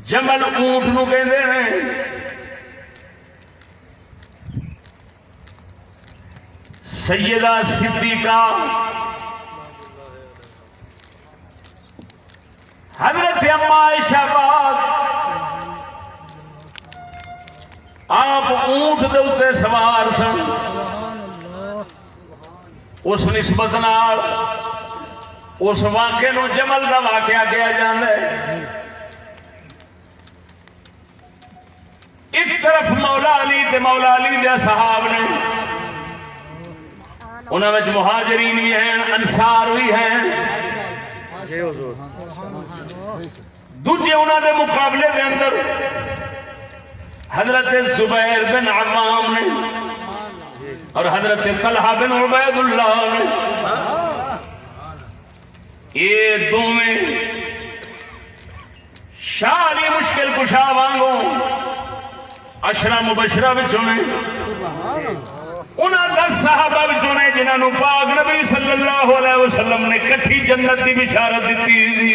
جمل اونٹ نو کہندے نے، سیدہ صدیقہ حضرت اما عائشہ پاک آپ اونٹ دے اوتے سوار سن، اس نسبت نال اس واقعے نو جمل دا واقعہ کہا جاندا ہے۔ ایک طرف مولا علی تے مولا علی دے صحاب نے، انہاں وچ مہاجرین بھی ہیں، انصار بھی ہیں، دوجے انہاں دے مقابلے دے اندر حضرت زبیر بن عوام نے اور حضرت طلحہ بن عبید اللہ نے، یہ دونوں شالی مشکل کشا وانگوں عشرہ مبشرہ وچوں نے، انہاں 10 صحابہ وچوں نے جنہاں نو پاک نبی صلی اللہ علیہ وسلم نے کٹھی جنت دی بشارت دتی تھی۔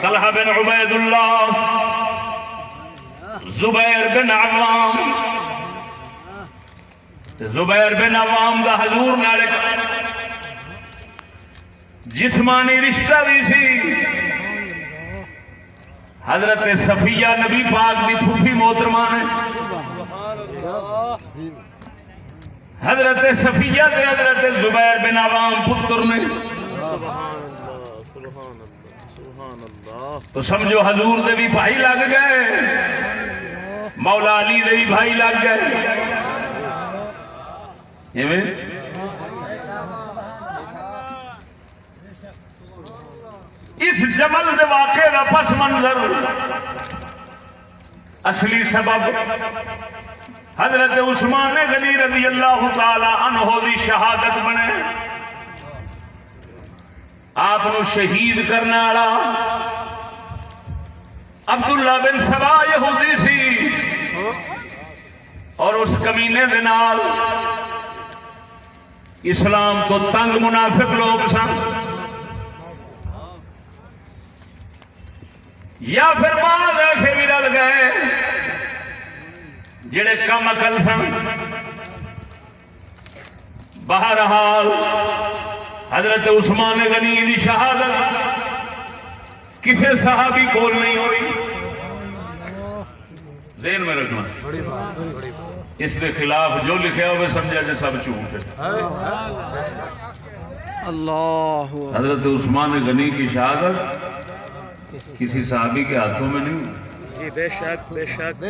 طلحہ بن عبید اللہ، زبیر بن عوام، زبیر بن عوام دا حضور نال جسمانی رشتہ بھی سی۔ حضرت صفیہ نبی پاک دی پھوپھی محترمہ نے، حضرت صفیہ دے حضرت زبیر بن عوام پتر نے، تو سمجھو حضور دے بھی بھائی لگ گئے، مولا علی دے بھی بھائی لگ گئے۔ اس جمل دے واقعے دا پس منظر اصلی سبب حضرت عثمان غنی رضی اللہ تعالی عنہ دی شہادت بنے، آپ نو شہید کرنے والا عبداللہ بن سبا یہودی سی، اور اس کمینے دے نال اسلام تو تنگ منافق لوگ سن، یا پھر بعض ایسے بھی رل گئے جڑے کم عقل سن۔ بہرحال حضرت عثمان غنی دی شہادت کسے صحابی کول نہیں ہوئی، ذہن میں رکھنا، اس کے خلاف جو لکھے ہوئے سمجھا جائے سب جھوٹ ہے۔ حضرت عثمان غنی کی شہادت کسی صحابی کے ہاتھوں میں نہیں ہوئی۔ جی بے شک بے شک۔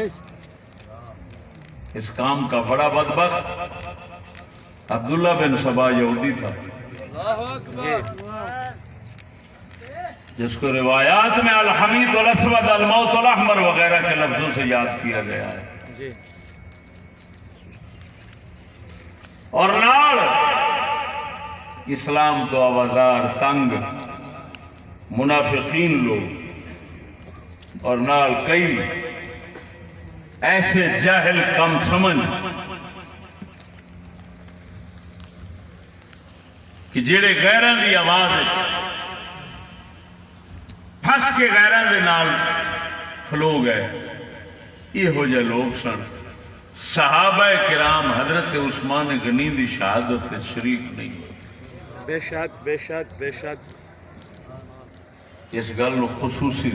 اس کام کا بڑا بدبخت عبداللہ بن سبا یہودی تھا، جس کو روایات میں الحمیت الاسود الموت الاحمر وغیرہ کے لفظوں سے یاد کیا گیا ہے۔ اور نال اسلام تو آوازار تنگ منافقین لوگ، اور نال کئی ایسے جاہل کم سمجھ کہ جڑے غیراں دی آواز پھس کے غیراں دے نال کھلو گئے، یہ ہو جائے لوگ سن۔ صحابہ کرام حضرت عثمان غنی دی شہادت شریک نہیں ہوئے۔ بے شک بے شک بے شک۔ اس گل خصوصی